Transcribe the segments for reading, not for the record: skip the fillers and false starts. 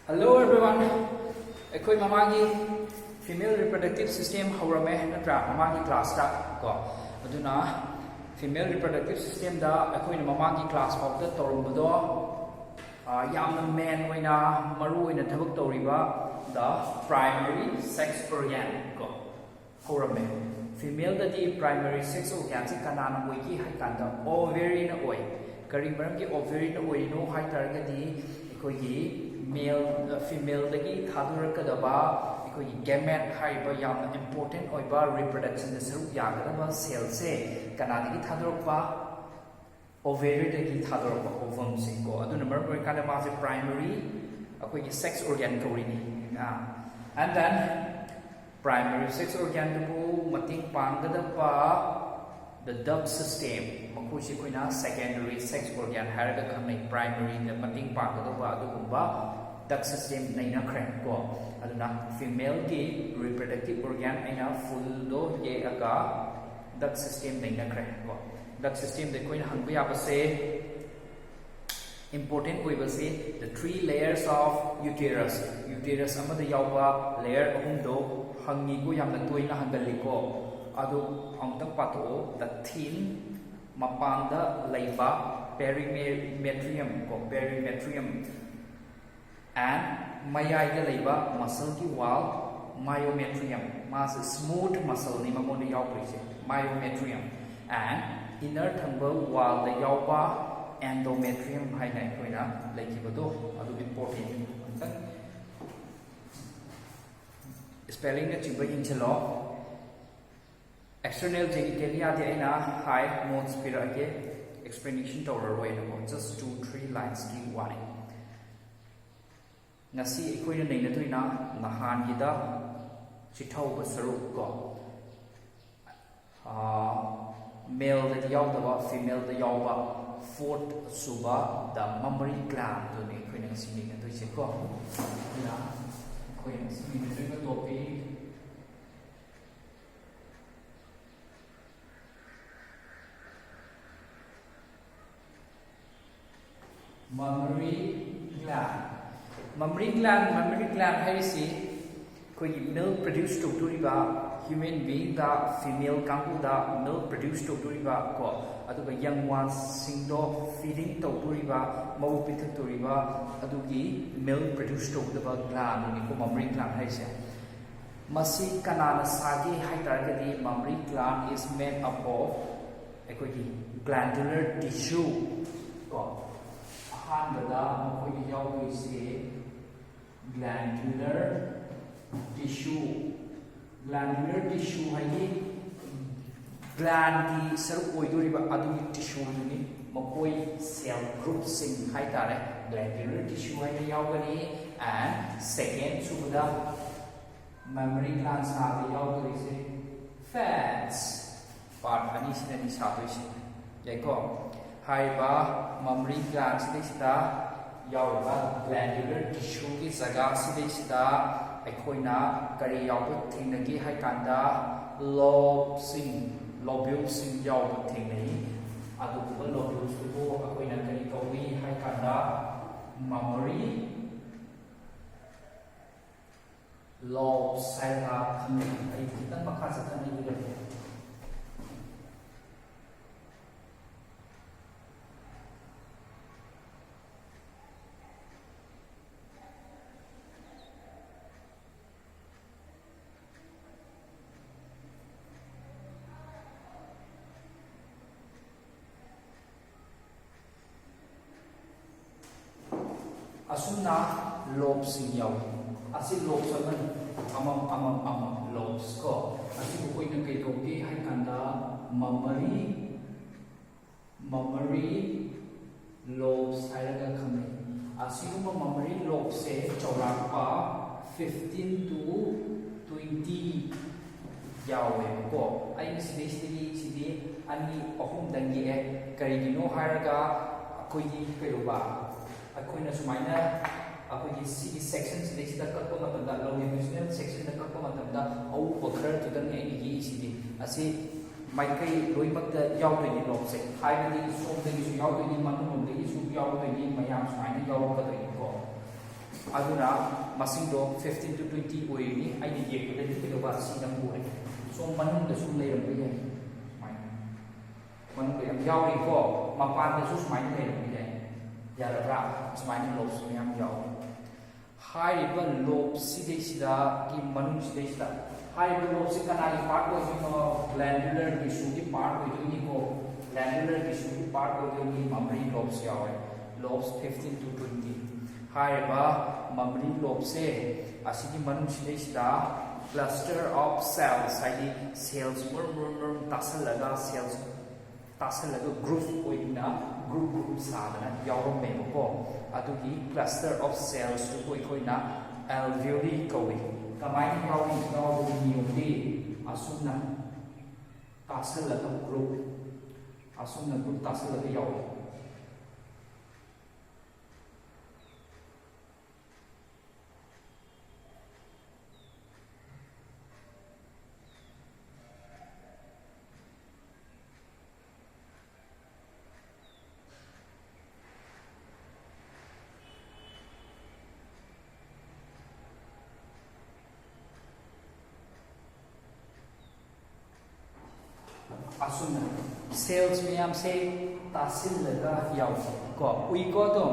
Hello everyone. Ekoi mamagi female reproductive system haurame natra mamagi class ta ko aduna female reproductive system da ekoi mamagi class of the torumdo yamna main oina maru oina thabak toriba the primary sex organ ko haurame female da di primary sex organ si kanana moiki hai kanda ovary na oi kari maram ki ovary na oi no hai targa di ekoi gi male female dagi thadurkadaba ekoi gamete haiba yamna important oiba reproduction da saruk yagadaba cell se kanadagi thadurkwa ovary dagi thadurkwa ovum se ko aduna maram oi kana ma se primary ekoi gi sex organ korini and then primary sex organ bu mating panggadaba the duct system makusi koina secondary sex organ haraga khamnai primary na mating panggadaba adugumba duct system naina khren ko aduna female ki reproductive organ aina full do ye aga duct system naina khren ko duct system de koina hangba ya base important we will say the three layers of uterus amada yawba layer ahum do hangi go yamna toina hangali ko adu amtak pato the thin mapanda laiba perimetrium ko perimetrium and mayai da laiba muscle ki wall myometrium mas smooth muscle ni mamonda yaw prise myometrium and inner thangba wall da yawba endometrium hai nai koina laikibado adu important spelling na chimba inchalo external genitalia de aina high notes pirage explanation tawraroi na just 2-3 lines ki warning ngasi ekoina neina tuina nahan gida chithau basaru ko male da yawda female da yawba fourth suba the mammary gland to ne koina ngasi neina tuise ko na koina ngasi neina tuina topic mammary gland hai si koi milk produce to riba human being da female kangu da milk produce to riba ko aduga young ones singdo feeding to riba mau pithak to riba adugi milk produce to the gland ni ko mammary gland hai se masi kanana sagi hai targadi mammary gland is made up of ekoi glandular tissue ko hanbada koi yaw se glandular tissue hai gland ki saruk oidoriba adu tissue ni makoi cell group sing hai tare glandular tissue hai yawgani and second subuda mammary gland sa yawgari se fats part ani sinani saboi se yaiko haiba mammary gland sida yawba glandular tissue ki jaga sida aikoina kari yawba thinagi hai kanda lobules sing yawba thingai adu ko lobules ko aikoina kari kawi hai kanda mammary lobes sai la khamai ai kitan makha sa khamai ni asuna lobes yaw asi lobes amam lobes ko asi ko ina kay togi hai kanda mammary lobes hairaga khamai asi ko mammary lobes se chawrapa 15 to 20 yawe ko ai sidi ani ahum dangi kari dino hairaga koi kairuba akoina sumaina akogi si section sida kakpa matamda longitudinal section da kakpa matamda au bakrar tudan ne gi sidi asi maikai loimakta yawdani lobse haibani somdagi su yawdani manumdagi su yawdani mayam sumaina yawkadai ko aduna masing do 15 to 20 oini ai ni ye ko de ke ba si dam bu ai so manung da sum le ram bi ai mai manung le am yaw ri ko ma pan da su mai le ram bi ai ya ra ra smai ni lo su yam yaw hai ba lob si de sida ki manung si de sida hai ba lob si kana ki part ko ni no glandular tissue ki part ko ni ko glandular tissue ki part ko ni mammary lobes yaw ai lobes 15 to 20 hai ba mammary lobe se asigi manung si de sida cluster of cells hai cells mur tasalaga cells tasalaga group oina group sadana yawrom me ko adugi cluster of cells to koina alveoli kowi kamai yawi yawi niumdi asuna tasalaga group asuna group tasalaga yawi asuna cells miyam se tasil laga yaw ko ui ko to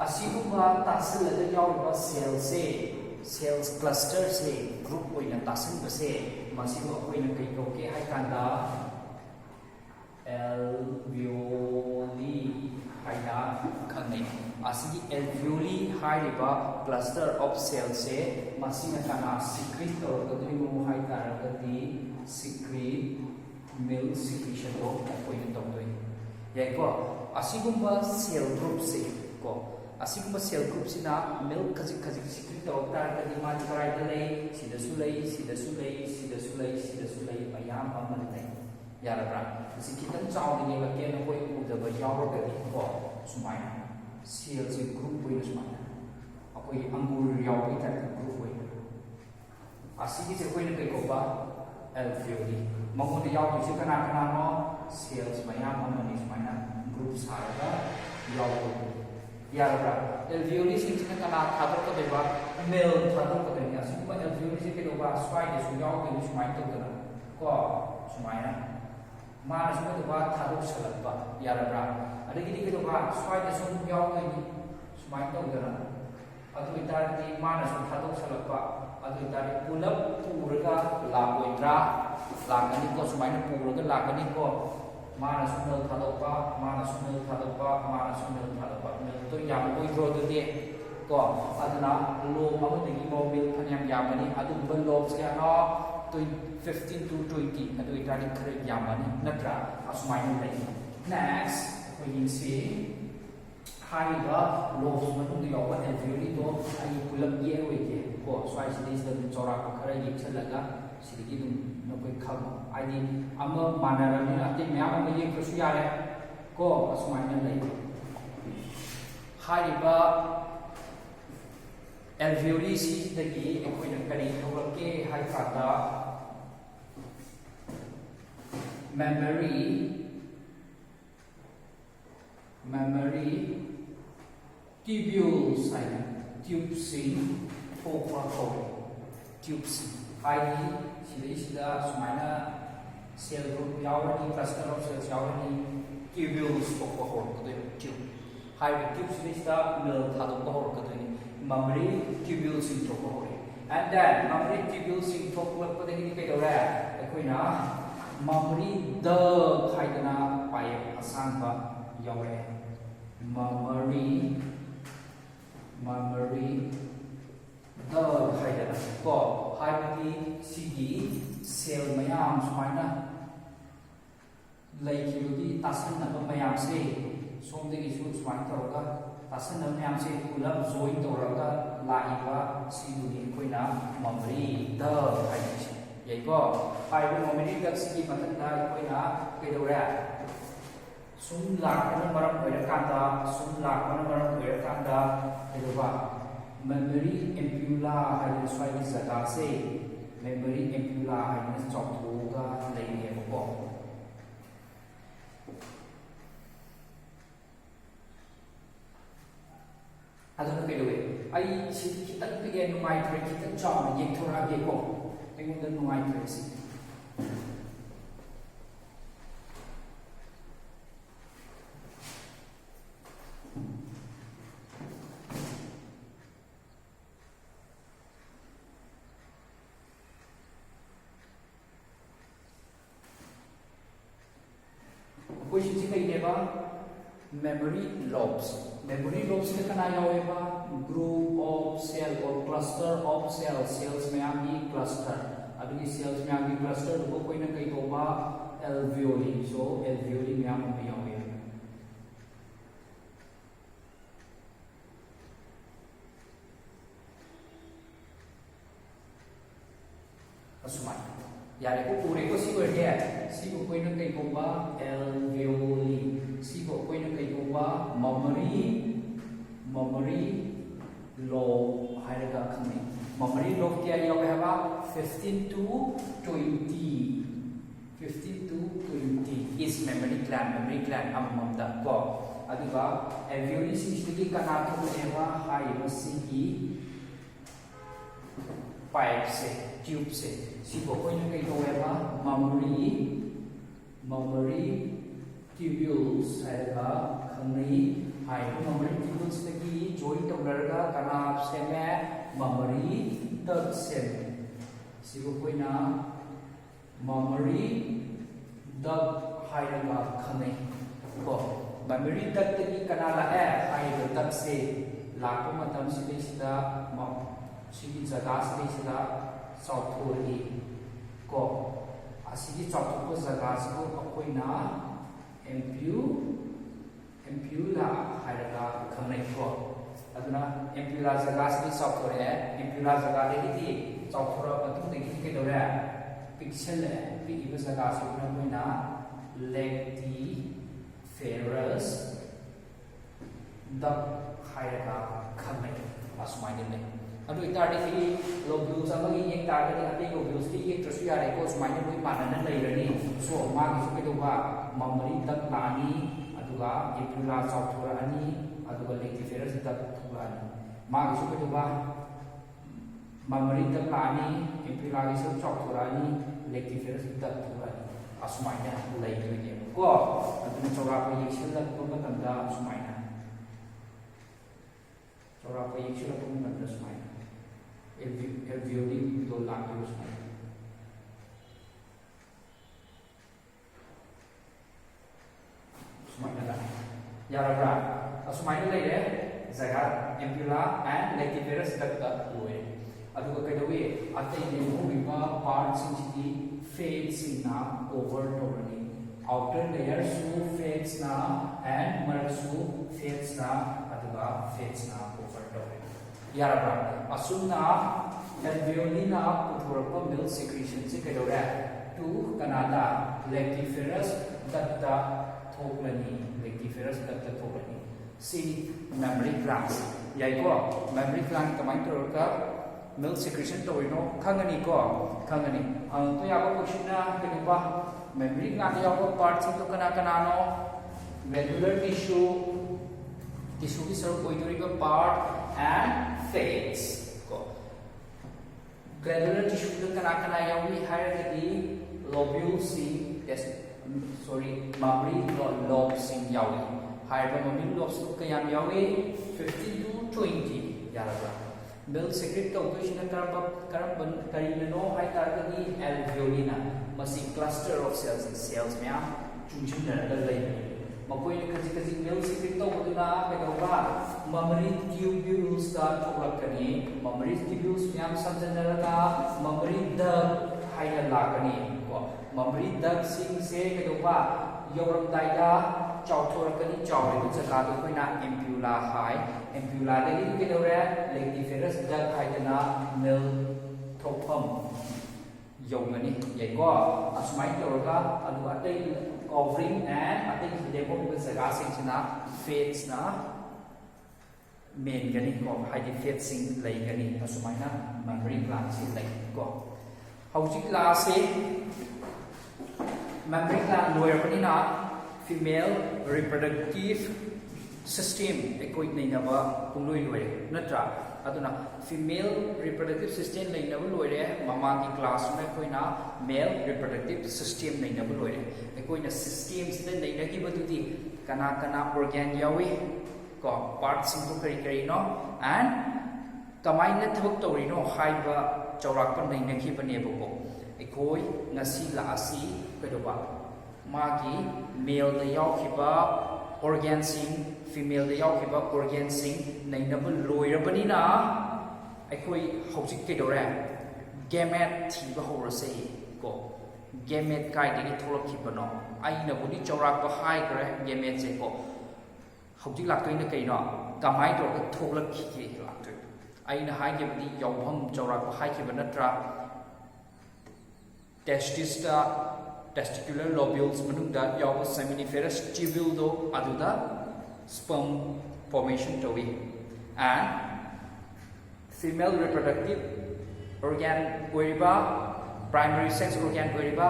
asiguma tasil laga yaw ba cells cluster se group oina tasil ba se masigo oina kai ko ke hai kanda alveoli haina khanai asigi alveoli haiba cluster of cells se masina kana secrete to gadri mu hai kara di secrete milk secretion do appoint to do ye ko asigumba cell group se ko asigumba cell group sina milk kaji secrete to tar ka di ma karai da lei sida sulai ayam amal tai ya ra bra si kitan chaw ni ba ke na koi u da ba yaw ka di ko sumai cell se group we sumai akoi angur yaw bi ta group we asigi se koi na kai ko ba alveoli mangun yaw ki kana no cells mayam amani smaina group saraga yaw ya ra alveoli sin kana thador ko deba mel thador ko denia suma alveoli se ke do ba swai de su yaw ki smain to kana ko smaina ma na suma do ba thador salak ba ya ra adagi ni ke do ba swai de su yaw ki smain to kana adu itar ni ma na su thador salak ba adu itar pulap puraga lapoitra lakani ko sumaina puraga lakani ko mana sunal thadokpa mana sunal thadokpa to yam koi dro de ko aduna lo amudagi mobil phanyam yamani adu ban lob se no to 15 to 20 adu itani khare yamani natra asumaina lai next we can see hai ga lobs matung di yawa alveoli to ai pulap ye we ke ko swai sidis da chora ko khare yik chalaga sidigi dum no koi kham ai ama manarami ate myam ma ye krusu yare ko asumaina lai hai ba alveoli si dagi ekoi na kari thawake hai kata mammary tubules hai tubes thokpa ko tubes hai sida sumaina cell group yawani cluster of cells yawani tubules thokpa ko to tube hai tubes sida mil thadok ko ko to mammary tubules thokpa ko and then mammary tubules thokpa ko de ni kai do ra ekoi na mammary the khaidana pai asang ba yawe mammary the khaidana ko haibati sigi cell mayam sumaina laikhibugi tasan na mayam se somdegi su sumain toroga tasan na mayam se ulap join toroga laiba siguni koina mammary the khaidana ye ko haibu mammary dak sigi matanda koina kedora sum lakana maram oirakanda edoba memory ampulla hai swai zaga se memory ampulla hai chokthoga leine ko aduna kedowe ai si khitang pige nungai thre khitang chaw yek thora ge ko engon da nungai thre si question si kai neba memory lobes ke kana yaweba group of cell or cluster of cells mayam gi cluster aduni cells mayam gi cluster ko koina kai ko ba alveoli so alveoli mayam ma yawe asumai yare ko pure ko si ko dia si ko koina kai ko ba alveoli si ko koina kai ko ba memory lobe hairaga khame memory lobe kya yawe haba 15 to 20 is memory gland amamda ko aduga alveoli si kana to eva hai masi pipe se tube se si ko koina kai ko eva memory tubules hairaga khame hai memory tubules ki join tawlarga kana seme memory duct cell si ko koina memory duct hairaga khame ko memory duct ki kana la hai duct se lakko matam si sida sigi jaga se sida software ko asigi software jaga se ko koina ampulla hairaga khame ko aduna ampulla jaga se software ampulla jaga de ki software atu de ki ke dore pixel pi iba jaga se na koina lactiferous duct hairaga khame asmai ne adu itari ki lobules amagi yek targa ni ate lobules ki yek trasu yare ko asmai ne boi manana leirani so ma ki su ke doba memory duct lani aduga ampulla software ani aduga lactiferous duct thulani ma ki su ke doba memory duct lani ampulla ki software ani lactiferous duct thulani asmai ne leirani ko adu chora ko yek sila ko matamda asmai na chora ko yek sila ko matamda asmai alveoli do lakko asmai yarabra asumai lai re jaga ampulla and lactiferous duct loe aduga kaidawi atai ne huiba parts in fades na over torani outer layer su fades na and marsu fades na aduga fades na over torani yarabra asumna alveoli na puthorpa milk secretion se kaidore to kanada lactiferous duct thoklani lactiferous duct thoklani si memory glands yaiko memory gland kamai torka milk secretion toino khangani ko khangani to ya ko question na kaniba memory gland ya ko parts to kana no glandular tissue ki serve koidoriba part and fades ko glandular tissue to kana yawi hairagadi lobules memory lobes yawi haiba memory lobes to kayam yawi 15 to 20 yaraba milk secret to question karino hai targani alveoli na masi cluster of cells mya chunchuna da lai makoi kaji milk secret to buduna pedoba memory tubules da thoklakani memory tubules mya samjanaraga memory duct haina lagani ko memory duct sing se pedoba yoram daida chawthorakani chawri jaga do koina ampulla hai ampulla de ke dore lactiferous duct haidana milk thokpham yongani yaiko asmai toraga adu atai covering and atai demo be jaga sing china fades na main gani ko haidi fades sing lai gani asmai na memory gland sing lai ko hauji class se memory gland lower panina female reproductive system ekoi neinaba pungloi loire natra aduna female reproductive system neinaba loire mamagi class ma koina male reproductive system neinaba loire ekoina system sida neinagi badudi kana kana organ yawi ko parts sing kari kari no and kamaina thabak tori no haiba chawrak pa neinagi bane boko ekoi ngasi la asi kedoba magi male da yaukhiba organ sing female da yaukhiba organ sing nainaba loirabanina aikoi hojik kedore gamete thiba horase ko gamete kai de tholokhibano aina budi chawrak ba hai kare gamete se ko hojik laktoina kaino kamai do ka tholakhi ke laktoi aina hai ge budi yawham chawrak ba hai kibanatra testicular lobules manungda yawa seminiferous tubule do aduda sperm formation towi and female reproductive organ oiriba primary sex organ oiriba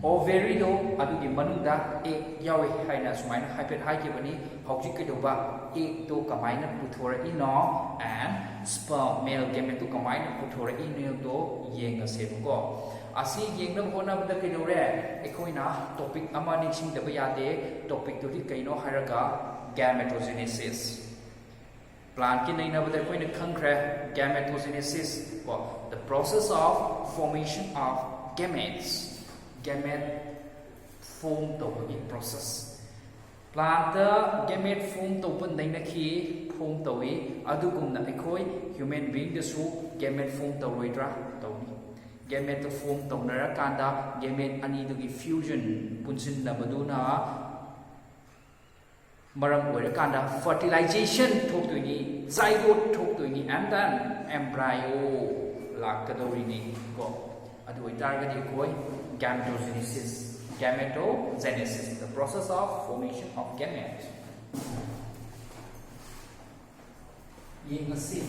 ovary do adugi manungda egg yawi haina sumaina hypet haikibani hojik kedoba egg do kamaina puthora ino and sperm male gamete do kamaina puthora ino do yenga sebuko asi yengna hona bada kedore ekoina topic ama nixing daba yade topic to di kaino haraga gametogenesis plant ki naina bada koina khangkhre gametogenesis the process of formation of gametes gamete form to the process plant gamete form to ban naina ki form to wi adugumna ekoi human being the su gamete form to roidra to gamete form taunara kanda gamete ani dugi fusion punsin nabaduna maram oira kanda fertilization thoktoini zygote thoktoini and then embryo lakadori ko adu itargadi koi gametogenesis the process of formation of gametes yengasi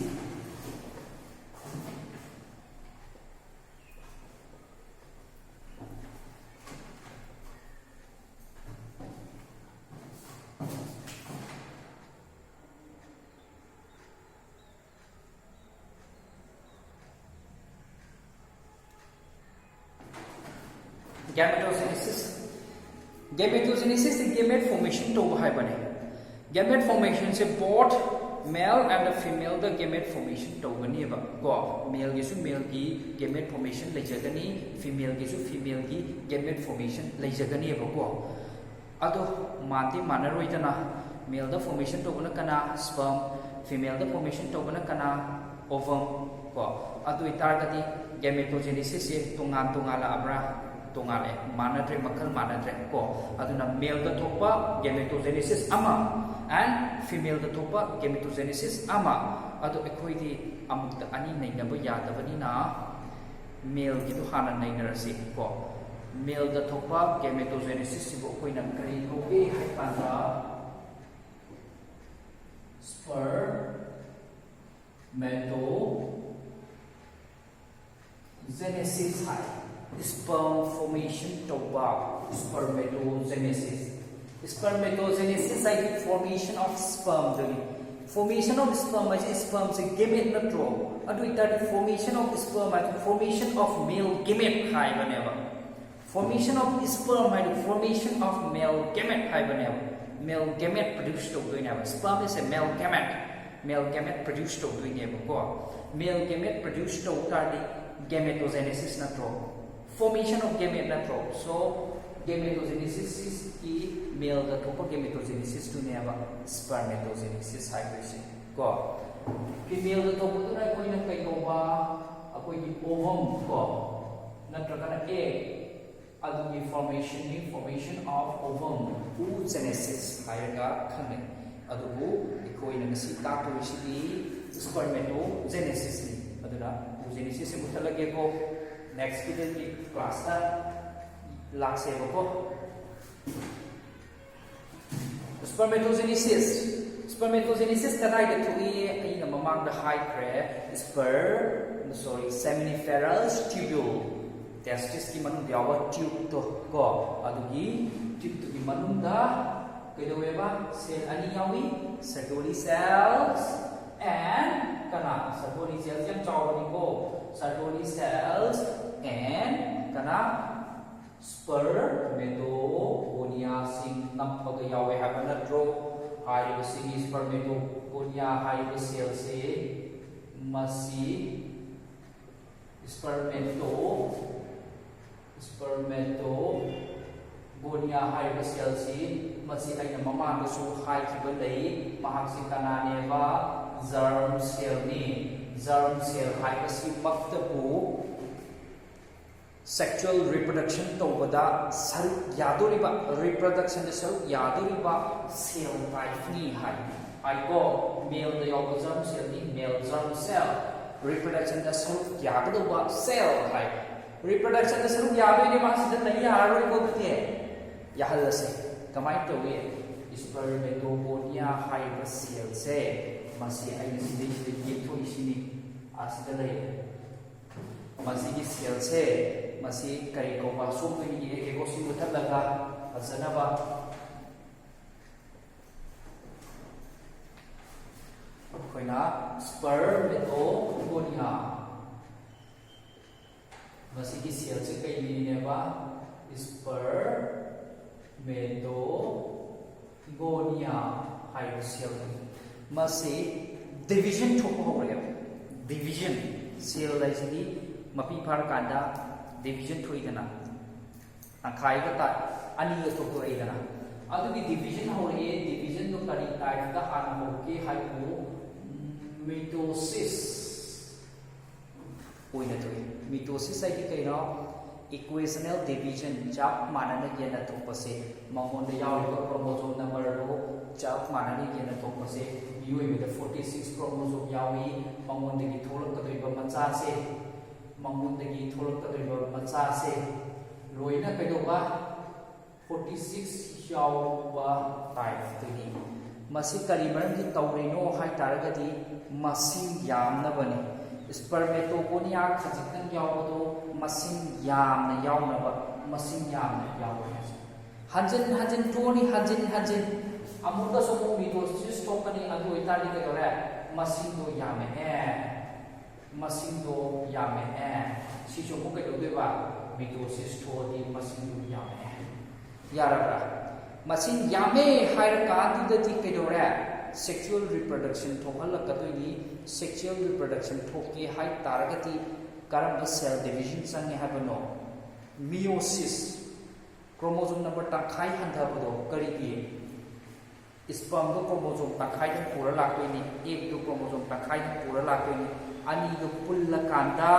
gametogenesis is gamete formation to hai bane gamete formation se both male and the female the gamete formation to gani ba ko male gi su male gi gamete formation lejagani female gi su female gi gamete formation lejagani ba ko ado mati manaroi dana male the formation to gana kana sperm female the formation to gana kana ovum ko ado itargati gametogenesis se tungala abra tongale manatre makal manatre ko aduna male da thopa gametogenesis ama and female da thopa gametogenesis ama adu ekhoi di amukta ani nei na ba yadabani na male gi du hana nei na rasi ko male da thopa gametogenesis si bo koi na kari ko e hai panda spermatogenesis hai sperm formation toba spermatogenesis is like formation of sperm formation of sperm is sperm se gamete na tro adu ita formation of sperm is formation of male gamete hai baneva formation of sperm is formation of male gamete hai baneva male gamete produced to doing sperm is a male gamete produced to doing ko male gamete produced to tardi gametogenesis na tro formation of gamete na tro so gametogenesis is ki male da thopa gametogenesis to neva spermatogenesis hybrid ko female da thopa to na koi na kai ba akoi ki ovum ko natrakana egg adu ki formation of ovum oogenesis haiga khane adu bu ikoi na si ta to si spermatogenesis ni aduna oogenesis se muthalage ko next class ta lakse ko spermatogenesis kadai da thui aina mamang da high pre seminiferous tubule testis ki manung yawa tube to ko adugi tube to ki manung da kaidoeba cell ani yawi Sertoli cells and kana Sertoli cells yang chawani ko Sertoli cells and kana spermatogonia sing nampaga yawe haba natro haiba sing spermatogonia haiba cell se masi spermatogonia haiba cell se masi aina mamang su hai kiba lei mahak si kananeba germ cell ni germ cell haiba si maktabu sexual reproduction tawada saruk yadoriba reproduction da saruk yadoriba cell type ni hai ko male da yaw germ cell ni male germ cell reproduction da saruk yadoriba cell hai reproduction da saruk yadoi ni ma sida lai yaroi ko te yahalase kamai tawi spermatogonia haiba cell se masi aina sidai yethoi sini asida lai masi ki cell se masi kari ko ba sum ni e ko si mutat laga azanaba koina spermatogonia masi ki cell se kai ni ne ba spermatogonia hai cell masi division thok ho re division cell lai si mapi par kanda division thui dana akhai ka ta ani ga thok to dana adu ki division ho re division to kari type da an ho ke hai ko mitosis oina thui mitosis ai ki no equational division chap manana yena thok pase mangon da yaw ko chromosome number ro chap manana yena thok pase yoi with the 46 chromosome yawi mangon de ki tholak ka doi ba macha se mangun dagi tholak ta doi macha se loina kaidoba 46 yawa type tini masi kari maram ki tawreno hai taragadi masing yamna bani spermatogonia khajikang yawado masing yamna yawna ba masing yamna yawa hanjin toni hanjin amuda somo mitosis tokani adu itali ka dore masing do yame masing do yame si chomo ka do ba mitosis toni masing do yame yarabra masing yame hair ka du de ke dore sexual reproduction thokala ka do ni sexual reproduction thoki hai taragati karam cell division sang ha bano meiosis chromosome number takhai hantha bodo kari gi sperm do chromosome takhai ni pura la ko ni egg do chromosome takhai ni pura la ko ni ani do pulla kanda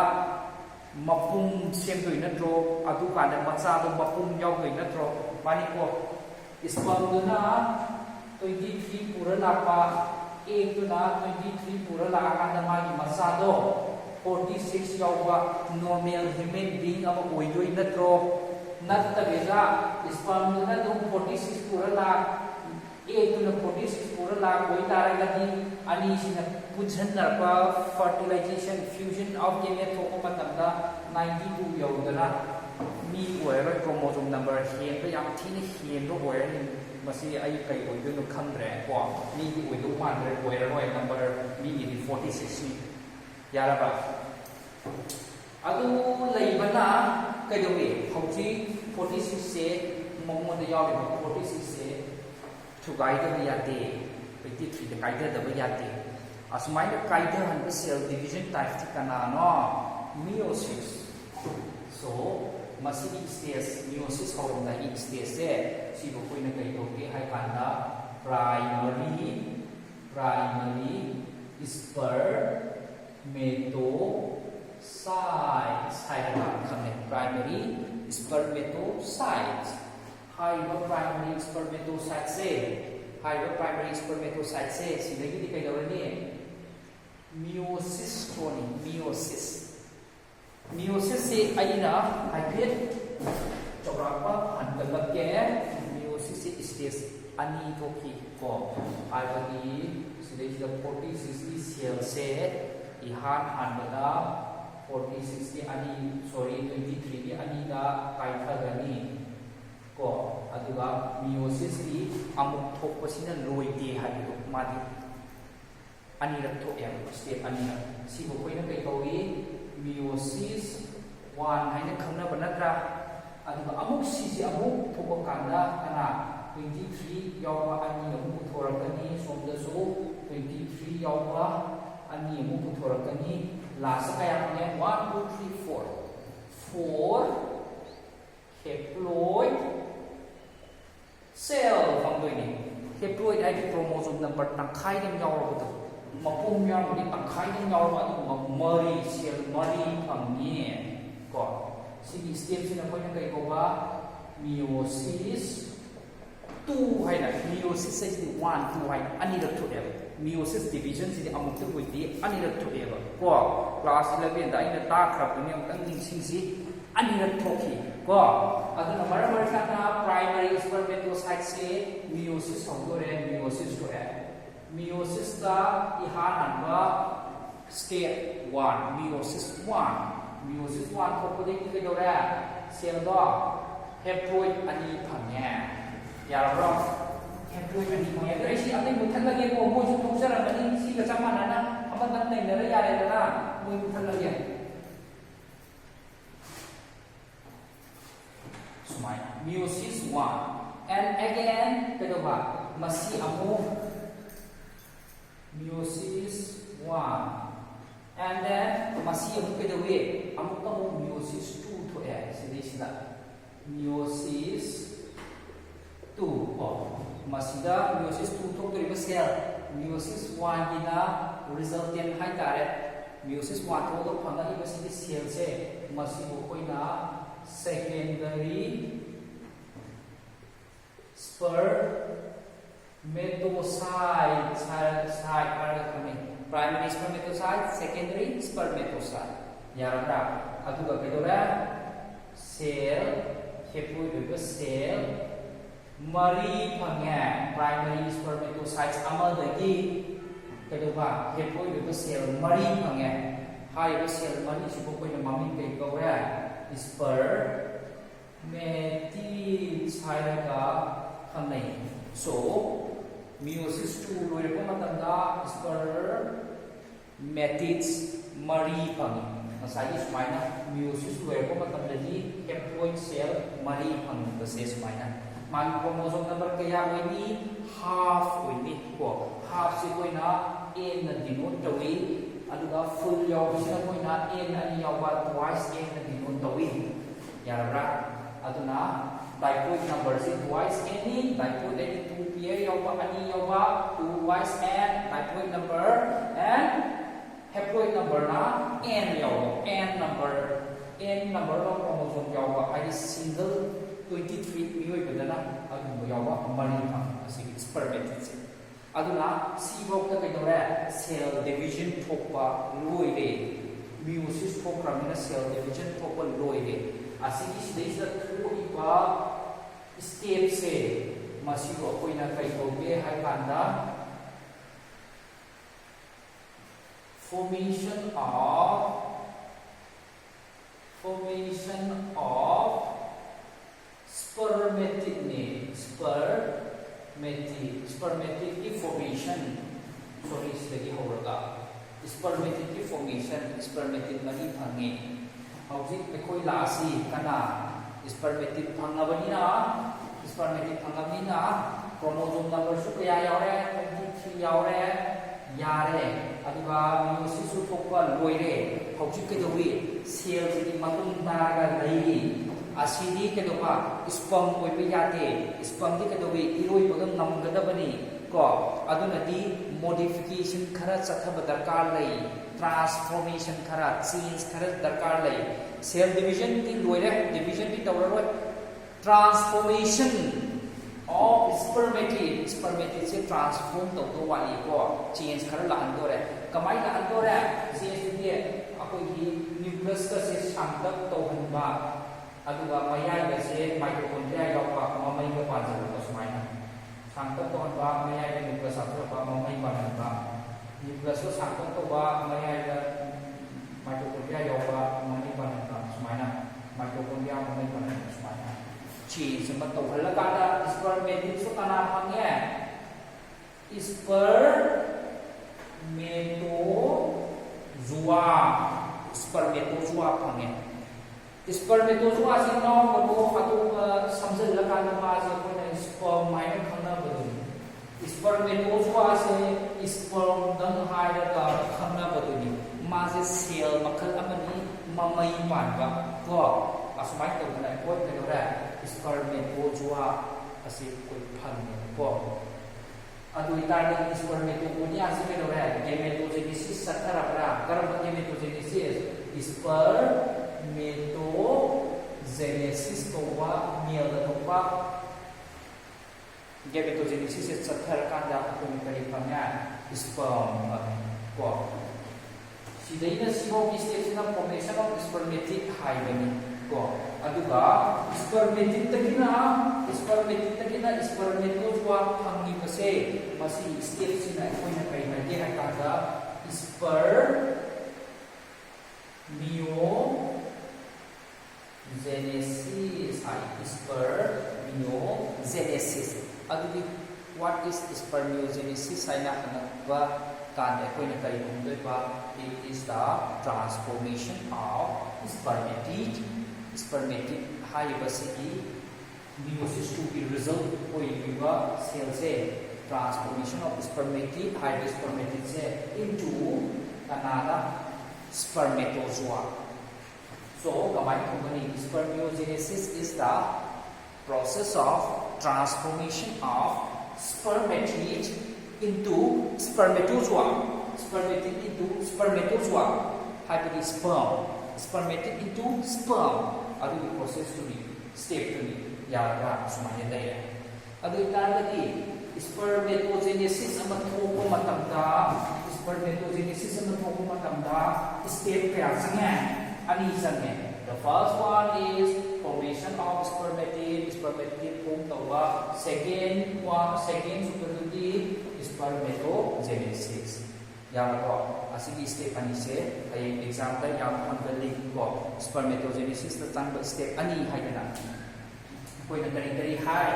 mapung sem doi na tro adu kanda macha do mapung yaw doi na tro pani ko sperm do na 23 pura la pa egg do na 23 pura la kanda ma gi macha do 46 yaw ba normal human being ama oi doi na tro nat ta bega sperm do na do 46 pura la egg do na 46 pura la koi tare gadi ani sina pujan narpa fertilization fusion of gamete thoko matamda 92 yaudana mi oira chromosome number hen ba yam thini hen ro oira ni masi ai kai oi do no khamdre ko mi ki oi do man re oira roi number mi ni 46 ni yara ba adu leibana kai do ni hauji 46 se momon da yaw 46 se thugai da ya de 23 da kai da ba ya de asmaina kaida han cell division type ti kana no meiosis so masih stage meiosis horom da stage se si bo koina kai to ke hai kanda primary spermatocytes hai da khamne primary spermatocytes hai ba primary spermatocytes se hai ba primary spermatocytes se si lagi di kai da ni meiosis toni meiosis se aina hybrid chorapa hangalak ke meiosis se stage ani thoki ko aibagi sidai da 46 cell se ihan hanbada 46 ki ani sorry 23 ki ani da kai thagani ko अदुगा meiosis की अमुक थोपसिना लोइते हाबिदो मादि अनिरक थोए step अनिरक सिबो कोइना कई कौई meiosis 1 हाइना खंगना बनत्रा अदुगा अमुक CC अमुक थोप कांदा कना 23 यावा अनि अमुक पुथोरकनी सोमदसु 23 यावा अनि अमुक पुथोरकनी लास्ट कया फंगे 1 2 3 4 haploid cell फंगदोइनी haploid हाइदि क्रोमोसोम नंबर तंखाइ दम यावरबदो मपुम यावरबदि तंखाइ दम यावरबदो मरी सेल मरी फंगी को सिगी स्टेप सिना कोइना कई कोबा meiosis 2 हाइना meiosis से 1 2 हाइ अनिरक थोए meiosis division से अमुक तो कोइदि अनिरक थोए को क्लास 11 दा इना ता खरबनि अमतंग निसिंगसि अनिरक थोखि को अदुना मरमरसाना प्राइमरी स्पर्मेटोसाइट से meiosis होगोरे meiosis थोए meiosis का इहानबा स्टेप 1 meiosis 1 थोपदि के दोरा सेल दो haploid ani phangye yarabro haploid ani phangye dai si atai muthal lage ko mo su thokjara mani si ga chamana na amatang nei na yare na mo muthal lage sumai meiosis 1 and again kedoba masi amu meiosis 1 and then masi amu kedowe amu meiosis 2 thoe sidai sida meiosis 2 masida meiosis 2 thok tori cell meiosis 1 gina resultant hai tare meiosis 1 thok phanga i masi cell se masi bo koina secondary spermatocyte side primary spermatocyte secondary spermatocyte yarabra aduga kedora cell haploid cell mari phangya primary spermatocytes amadagi kedoba haploid cell mari phangya hai cell mari sibo koina mamin kai kawra spermatocyte ka khanai so meiosis 2 loire matamda spermatids mari phangi masai sumaina meiosis loire matamdagi haploid cell mari phangi base sumaina magi chromosome number kaya oini half oini ko half se koina a na denote tawi aduga full yaw bisina koina a na ani yawa twice a na denote tawi yarabra aduna diploid number se twice any diploid any 2 pair yawa ani yawa twice and diploid number and haploid number na n yawa n number of chromosome yawa ai single 23 mioi badana adu yawa mari phang asi spermatids aduna c bok ta kaidore cell division thokpa loire meiosis thokramina cell division thokpa loire asi ki sidai sa thoiba step se masi ko koina kai tobe hai kanda formation of spermatic की formation sorry इसलिए होगा spermatic की formation spermatic money भांगे हौजिक एकोई लासी कना spermatic भांगबनिना chromosome number सु कया यावरे 23 यावरे यारे अदुगा meiosis सु थोकवा लोइरे हौजिक केदोवी सेल सिदि मतुम तारगा लैरी asidi kedoba sperm oibe yate sperm di kedobi iroi bagam namgadabani ko aduna di modification khara chathaba darkar lai transformation khara change khara darkar lai cell division di loire division di tawroi transformation of spermatid se transform to wali ko change khara la andore kamai la andore change di akoi gi nucleus ka se samdak to hanba aduga mayai ga se mitochondria yawa mamai ga panjal ko sumaina sangkat to ba mayai ga nucleus atro ba mamai ba nucleus so sangkat to ba mayai ga mitochondria yawa mamai ba sumaina mitochondria mamai ba sumaina change अमा तौहल्लकादा spermatid सु कना fungi spermatozoa spermatozoa fungi spermatozoa से now बनो अतोपा समझल्लकादा मासे कोना sperm माइना खंना बदुनी spermatozoa से sperm दंग हायरगा खंना बदुनी मासे सेल मखल अमनी ममई पानबा को असुमाय तौदना कोइ कनोरा स्पर्मेटोजुआ असे कोइ फंगे को अदु इतारदा स्पर्मेटोगोनिया से कनोरा गेमेटोजेनेसिस सत्तरबरा करम गेमेटोजेनेसिस स्पर्मेटोजेनेसिस कोवा मेलदा तोपा गेमेटोजेनेसिस से सत्तरकांदा कोइ करि फंगा स्पर्म को सिदैना सिबो की स्टेप्सना फॉर्मेशन ऑफ स्पर्मेटिड हाइबनी को अदुगा स्पर्मेटिड तकिना स्पर्मेटोजुआ फंगी बसे मसी स्टेप्सना कोइना कई हाइगे हाइकादा स्पर्मियोजेनेसिस स्पर्मियोजेनेसिस अदुगी व्हाट इज स्पर्मियोजेनेसिस हाइना हनबा कांदे कोइना कई होंदोइबा it is the transformation of spermatid हाइबसिगी meiosis II की result होइबा सेल से transformation of spermatid spermatid से into another spermatozoa. So combined company spermiogenesis is the process of transformation of spermatid into spermatozoa. Spermatid into spermatozoa. Hyperdi sperm. Spermatid into sperm. Adu process to be step to be yaga sumaya daya. Adu targati spermatogenesis ama thoko matamda spermatogenesis ama thoko matamda step kaya sange ani sange. The first one is formation of spermatid form tawa. Second supernudi spermatogenesis. याको असिगी step अनि से अय example याम फंगली को spermatogenesis द चांग step अनि हाइना कोइना करी हाय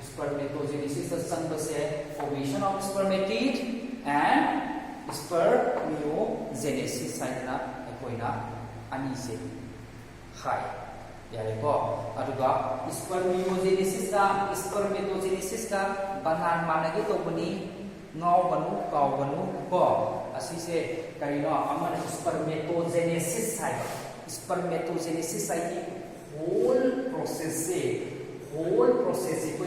spermatogenesis द चांग से formation of spermatid and spermiogenesis हाइना कोइना अनि से हाय यारेको अदुगा स्पर्मियोजेनेसिस दा स्पर्मेटोजेनेसिस का बनान मानगे तो बनी ngau banu kau banu ko asi se kaino amana spermatogenesis hai whole process ko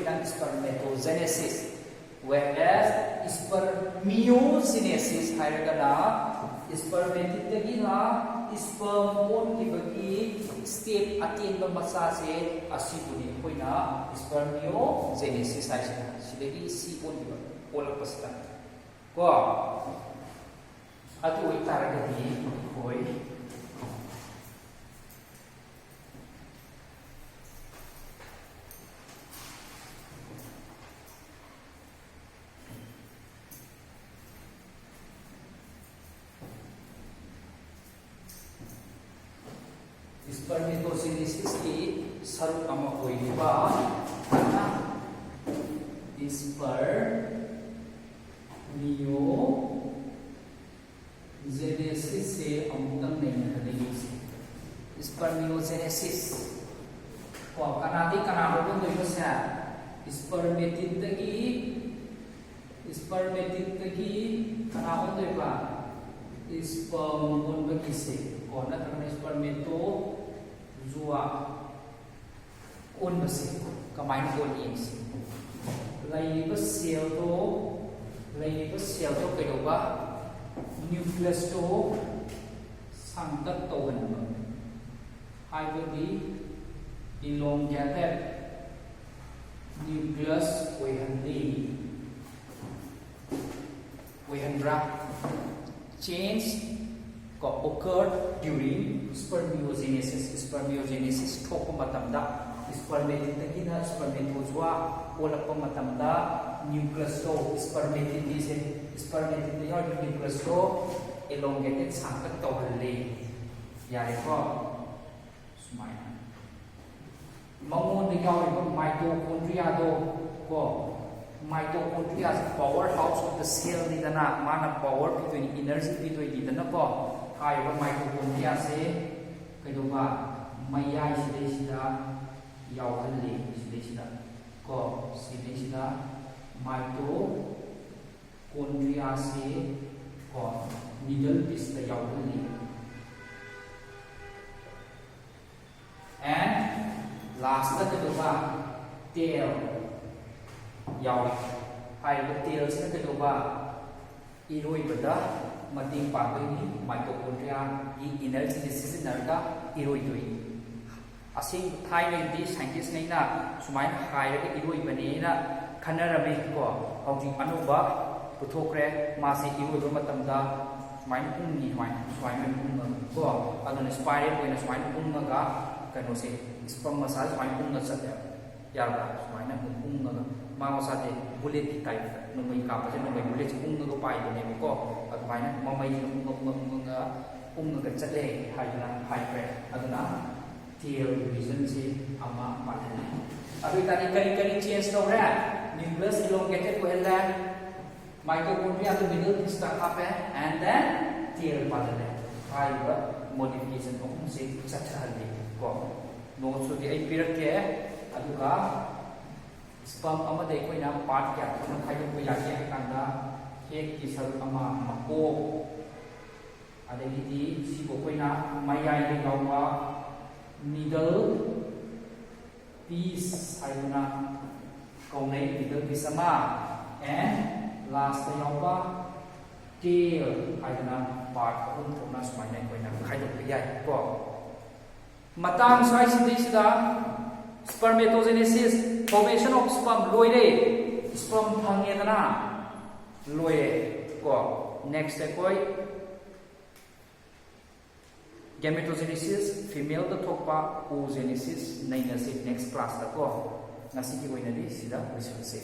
nang spermatogenesis whereas spermiogenesis hai gana spermatid tagi na sperm on ki bagi step atin ba masa se asi buni koina spermiogenesis hai sidagi si on ki Pola pasta ko atu itaragadi koi spermatogenesis ki saruk ama koi ba ana spermiogenesis से अमुतम नहीं है spermiogenesis को कनादी कनाबो तो इसे spermatid तकी कनाबो तो इबा sperm बगी से को ना करने spermatozoa उन बसे कमाइन को नहीं से लाइव सेल तो कयोबा nucleus to sangtat tawhanba haibadi elongated nucleus oihanbra change occurred during spermiogenesis thokpa matamda spermatid tagina spermatozoa olakpa matamda nucleus to spermatid nucleus to elongated sangkat tawhalle yare ko sumaya ꯃꯉꯣꯟꯗ ꯌꯥꯎꯔꯤꯕ ꯃꯥꯏꯇꯣꯀꯣꯟꯗ꯭ꯔꯤꯌꯥꯗꯣ ꯀꯣ mitochondria power house of the ꯁꯦꯜꯅꯤꯗꯅ ꯃꯥꯅ power ꯄꯤꯗꯣꯏꯅꯤ energy ꯄꯤꯗꯣꯏꯅꯤꯗꯅꯀꯣ ꯍꯥꯏꯔꯤꯕ ꯃꯥꯏꯇꯣꯀꯣꯟꯗ꯭ꯔꯤꯌꯥꯁꯦ ꯀꯩꯗꯧꯕ ꯃꯌꯥꯏ ꯁꯤꯗꯩꯁꯤꯗ ꯌꯥꯎꯍꯜꯂꯤ ꯁꯤꯗꯩꯁꯤꯗ ꯀꯣ ꯁꯤꯗꯩꯁꯤꯗ माइटोकॉन्ड्रियासे को मिडल पीस द यावली एंड लास्ट द कदोबा टेल याव हाइब टेल से कदोबा इरोइबदा मतिंग पाबैनि माइटोकॉन्ड्रिया की एनर्जी सिजनरगा इरोइदोइ असिंग थाइनेदि साइंटिस्ट नैना सुमाइन हाइरगा इरोइबनेना खनरमे को हौजी अनुबा पुथोक्रे मासे इरोइबा मतमदा सुमाइन पुंगी सुमाइन पुंगा को अदन स्पाइरल ओइना सुमाइन पुंगा कनो से स्पर्म मसाज सुमाइन पुंगा चले यारबा सुमाइन पुंगा मा मसाजे बुलेट की टाइप नोंगै कापसे नोंगै बुलेट पुंगा को पाइबने को अदमाइन ममै पुंगा चले हाइना हाइप्रे अदना टेल डिवीजन से अमा पालने अभी तानी करी चेंज तो रहा न्यूक्लियस elongated को हेल्ला माइटोकॉन्ड्रिया तो मिडिल पीस तक आते एंड देन टेल पालने हाइब मॉडिफिकेशन को उनसे अच्छा हल्दी को नोट्स तो ये पीरियड के अदुगा स्पर्म अमा दे कोई ना पार्ट क्या तो खाइब को याद किया कांदा एक की सल अमा मको अदेगी सी को कोई ना मायाई दे गावा middle piece ayuna kaunai middle piece ama and last yauba tail ayuna part kun thona sumaina koina khaidok yai ko matang sai sida spermatogenesis formation of sperm loire sperm thange dana loire ko next koi Gametogenesis, female the thokpa, oogenesis, naina se next class the ko. Nasi ki koina di sida research se.